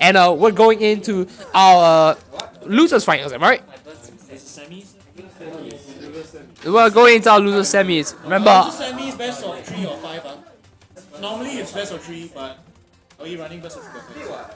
And we're going into our losers finals, am I right? We're going into our losers semis. Remember? Losers semis best of 3 or 5. Normally it's best of 3, but are we running best of 3 or 5?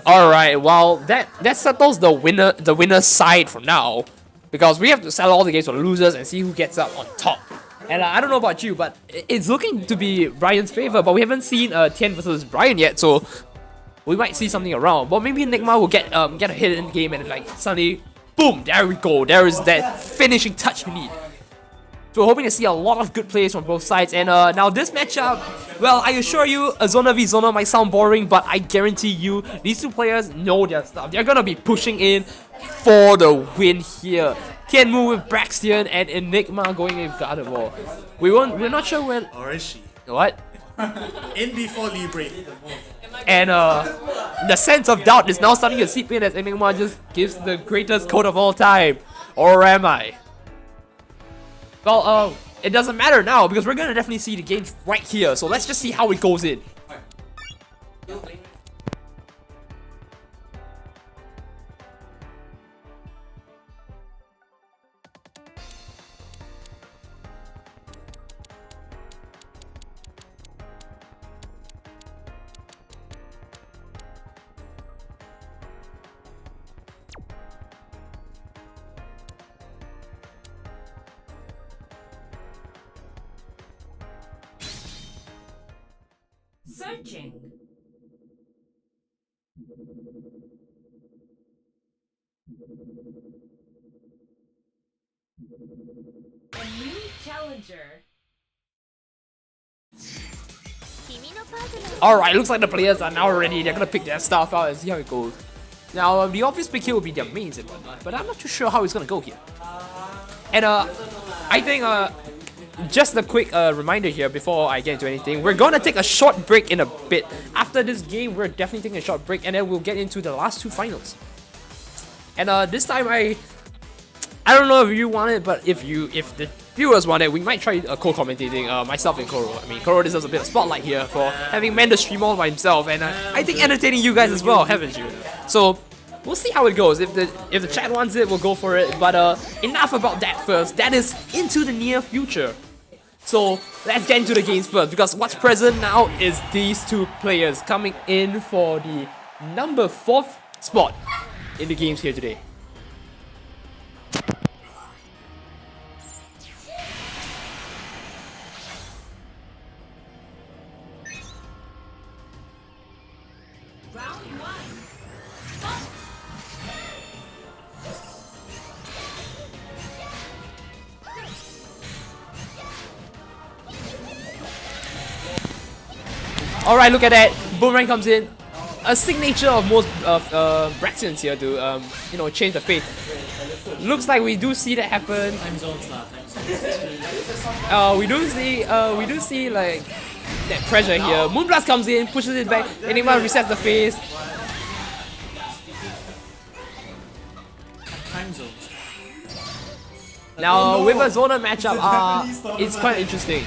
All right. Well, that settles the winner's side for now, because we have to settle all the games for the losers and see who gets up on top. And I don't know about you, but it's looking to be Brian's favor. But we haven't seen Tien versus Brian yet, so we might see something around. But maybe Enigma will get a hit in the game and like suddenly, boom! There we go. There is that finishing touch we need. So we're hoping to see a lot of good plays from both sides. And now this matchup, well, I assure you, a Zona v Zona might sound boring, but I guarantee you, these two players know their stuff. They're gonna be pushing in for the win here. Tianmu with Braixen and Enigma going with Gardevoir. We're not sure when. Or is she? What? In before Libre. And the sense of doubt is now starting to seep in as Enigma just gives the greatest code of all time. Or am I? Well, it doesn't matter now because we're gonna definitely see the games right here. So let's just see how it goes in. Searching. A new challenger. Alright, looks like the players are now ready. They're gonna pick their stuff out and see how it goes. Now, the obvious pick here will be their mains and whatnot, but I'm not too sure how it's gonna go here. And I think just a quick reminder here before I get into anything. We're gonna take a short break in a bit. After this game, we're definitely taking a short break, and then we'll get into the last two finals. And this time, I don't know if you want it, but if the viewers want it, we might try co-commentating myself and Koro. I mean, Koro deserves a bit of spotlight here for having manned the stream all by himself, and I think entertaining you guys as well, haven't you? So we'll see how it goes. If the chat wants it, we'll go for it. But enough about that first. That is into the near future. So let's get into the games first, because what's present now is these two players coming in for the number 4th spot in the games here today. Alright, look at that. Boomerang comes in. A signature of most of Braixen's here to you know, change the fate. Looks like we do see that happen. Time zones lah, time zones. We do see like that pressure here. Moonblast comes in, pushes it back. Enigma resets the phase. Time zones. Now with a Zona matchup, it's quite interesting.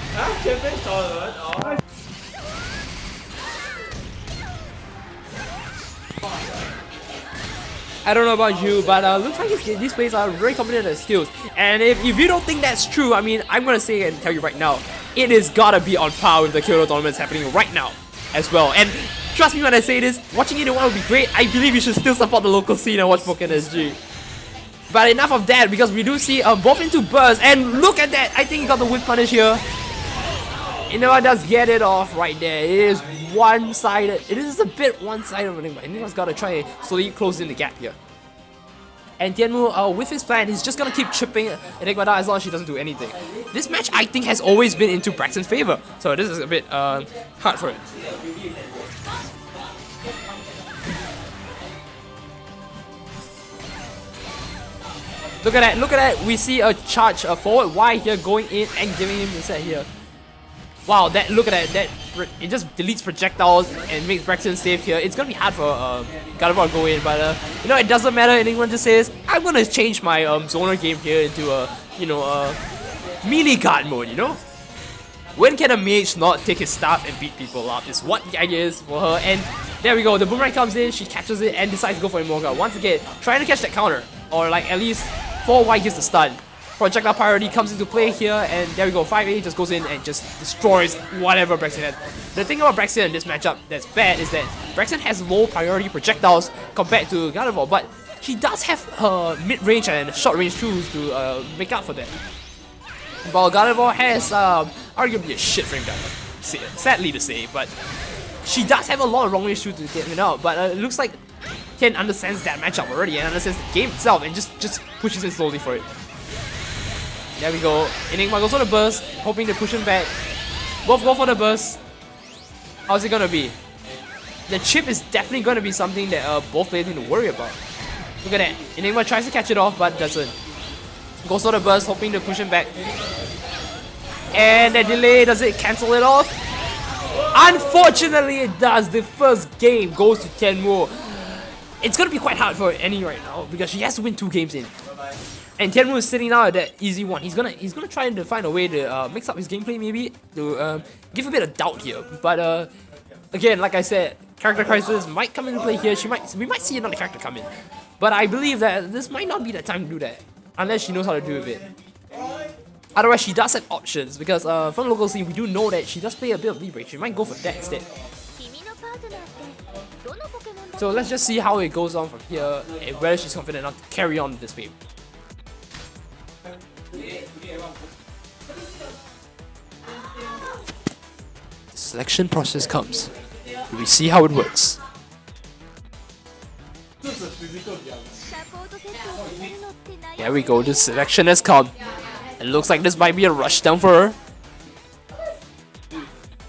I don't know about you, but looks like these players are very confident in their skills. And if you don't think that's true, I mean, I'm gonna say it and tell you right now, it is gotta be on par with the Kyoto tournaments happening right now as well. And trust me when I say this, watching it in one would be great. I believe you should still support the local scene and watch Pokken SG. But enough of that, because we do see both into burst, and look at that! I think he got the whip punish here. Enigma does get it off right there. It is one-sided. It is a bit one-sided of Enigma. Enigma's got to try and slowly close in the gap here. And Tianmu, with his plan, he's just going to keep chipping Enigma down as long as she doesn't do anything. This match, I think, has always been into Braixen's favor. So this is a bit hard for it. Look at that, look at that. We see a charge forward Y here going in and giving him the set here. Wow, look at that. it just deletes projectiles and makes Braixen safe here. It's gonna be hard for Gardevoir to go in, but you know, it doesn't matter. Enigma just says, I'm gonna change my zoner game here into a melee guard mode. You know, when can a mage not take his staff and beat people up? Is what the idea is for her. And there we go. The boomerang comes in, she catches it and decides to go for Immortal. Once again, trying to catch that counter, or like at least 4Y gets the stun. Projectile priority comes into play here, and there we go. 5A just goes in and just destroys whatever Braixen has. The thing about Braixen in this matchup that's bad is that Braixen has low priority projectiles compared to Gardevoir, but she does have her mid-range and short-range tools to make up for that. While Gardevoir has arguably a shit frame gun, sadly to say, but she does have a lot of long-range tools to get him out. But it looks like Ken understands that matchup already and understands the game itself and just pushes in slowly for it. There we go. Enigma goes for the burst, hoping to push him back. Both go for the burst. How's it gonna be? The chip is definitely gonna be something that both players need to worry about. Look at that. Enigma tries to catch it off, but doesn't. Goes for the burst, hoping to push him back. And that delay, does it cancel it off? Unfortunately, it does. The first game goes to Tianmu. It's gonna be quite hard for Annie right now because she has to win 2 games in. And Tianmu is sitting now at that easy one. He's gonna try to find a way to mix up his gameplay maybe to give a bit of doubt here. But again, like I said, character crisis might come into play here. We might see another character come in. But I believe that this might not be the time to do that unless she knows how to do with it. Otherwise, she does have options because from the local scene, we do know that she does play a bit of Libre. She might go for that instead. So let's just see how it goes on from here and whether she's confident enough to carry on this game. The selection process comes. We see how it works. There we go, the selection has come. It looks like this might be a rush down for her.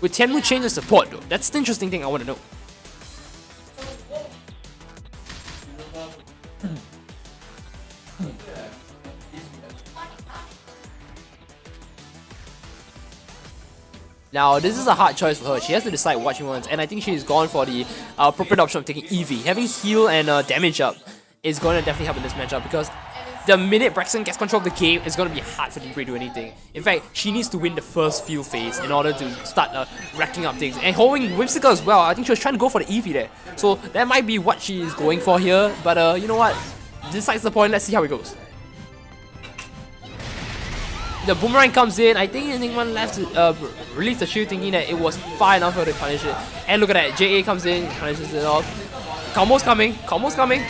Will Tianmu change the support though? That's the interesting thing I want to know. Now, this is a hard choice for her. She has to decide what she wants, and I think she's gone for the appropriate option of taking Eevee. Having heal and damage up is going to definitely help in this matchup because the minute Braixen gets control of the game, it's going to be hard for Libre to do anything. In fact, she needs to win the first field phase in order to start racking up things. And holding Whimsical as well, I think she was trying to go for the Eevee there. So that might be what she's going for here, but you know what? Besides the point, let's see how it goes. The boomerang comes in. I think Enigma left to release the shield thinking that it was far enough for her to punish it. And look at that, JA comes in, punishes it off. Combo's coming, combo's coming.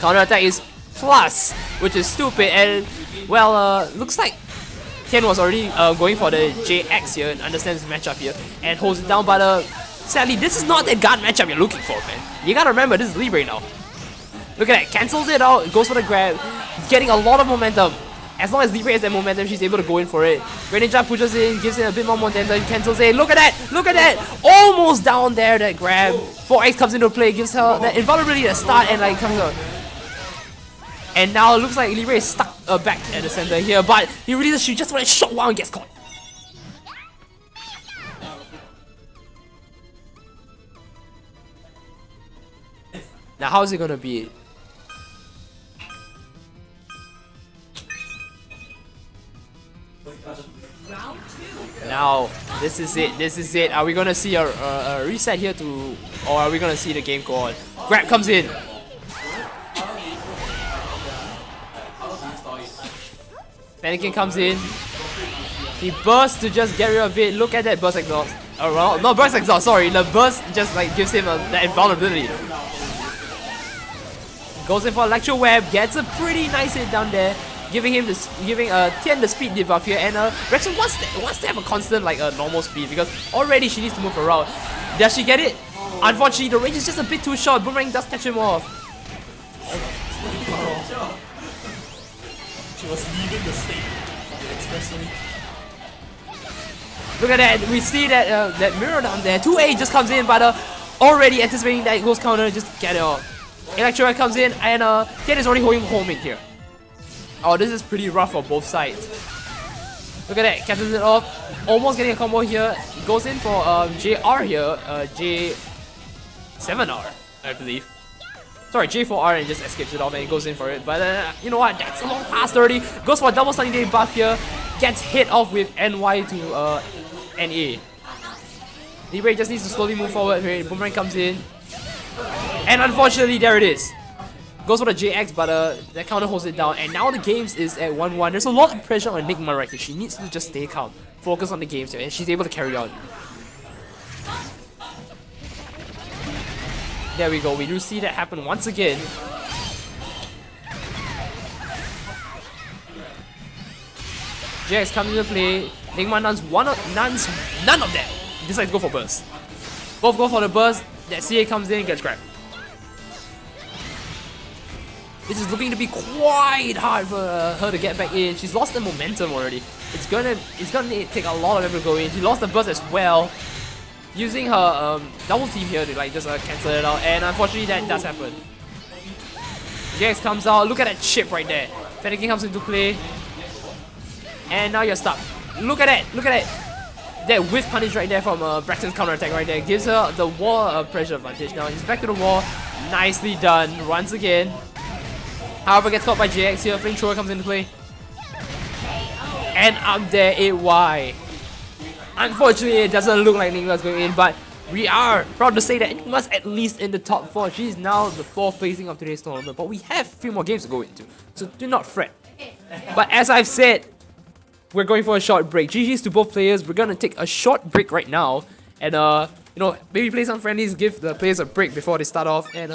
Counter attack is plus, which is stupid, and well, looks like Ken was already going for the JX here and understands the matchup here and holds it down, but sadly, this is not that guard matchup you're looking for, man. You gotta remember, this is Libre now. Look at that, cancels it out, goes for the grab, getting a lot of momentum. As long as Libre has that momentum, she's able to go in for it. Greninja pushes in, gives it a bit more momentum, cancels it. Look at that! Look at that! Almost down there, that grab. 4X comes into play, gives her that invulnerability at start and like comes out. And now it looks like Libre is stuck back at the center here, but he releases she just for a short while and gets caught. Now how is it gonna be? Now, this is it, this is it. Are we gonna see a reset here to, or are we gonna see the game go on? Grab comes in. Panicking comes in. He bursts to just get rid of it. Look at that burst exhaust. Oh, well, not burst exhaust, sorry. The burst just like gives him that invulnerability. Goes in for Electro Web, gets a pretty nice hit down there, giving him this, Tian the speed debuff here, and Braixen wants to have a constant like normal speed because already she needs to move around. Does she get it? Unfortunately, the range is just a bit too short. Boomerang does catch him off. She was leaving the state of the expressway. Look at that, we see that that mirror down there. 2A just comes in, but already anticipating that ghost counter, just get it off. Electro comes in, and Tian is already holding home in here. Oh, this is pretty rough for both sides. Look at that, catches it off. Almost getting a combo here. Goes in for JR here. J7R, I believe. Sorry, J4R and just escapes it off and goes in for it. But you know what? That's a long pass already. Goes for a double sunny day buff here. Gets hit off with NY to NA. Libre just needs to slowly move forward. Boomerang comes in. And unfortunately, there it is. Goes for the JX, but that counter holds it down. And now the games is at 1-1. There's a lot of pressure on Enigma right here. She needs to just stay calm. Focus on the games here, and she's able to carry on. There we go. We do see that happen once again. JX comes into play. Enigma nuns none of them. Decides to go for burst. Both go for the burst. That CA comes in and gets grabbed. This is looking to be quite hard for her to get back in. She's lost the momentum already. It's gonna take a lot of them to go in. She lost the burst as well. Using her double team here to like just cancel it out, and unfortunately that does happen. JX comes out. Look at that chip right there. Fenneking comes into play, and now you're stuck. Look at it. Look at it. That whiff punish right there from Braixen's counter attack right there gives her the wall pressure advantage. Now he's back to the wall. Nicely done. Once again. However, gets caught by JX here. Flamethrower comes into play. And up there, AY. Unfortunately, it doesn't look like Enigma's going in, but we are proud to say that Enigma's at least in the top 4. She's now the 4th placing of today's tournament, but we have a few more games to go into, so do not fret. But as I've said, we're going for a short break. GG's to both players. We're gonna take a short break right now, and you know, maybe play some friendlies, give the players a break before they start off, and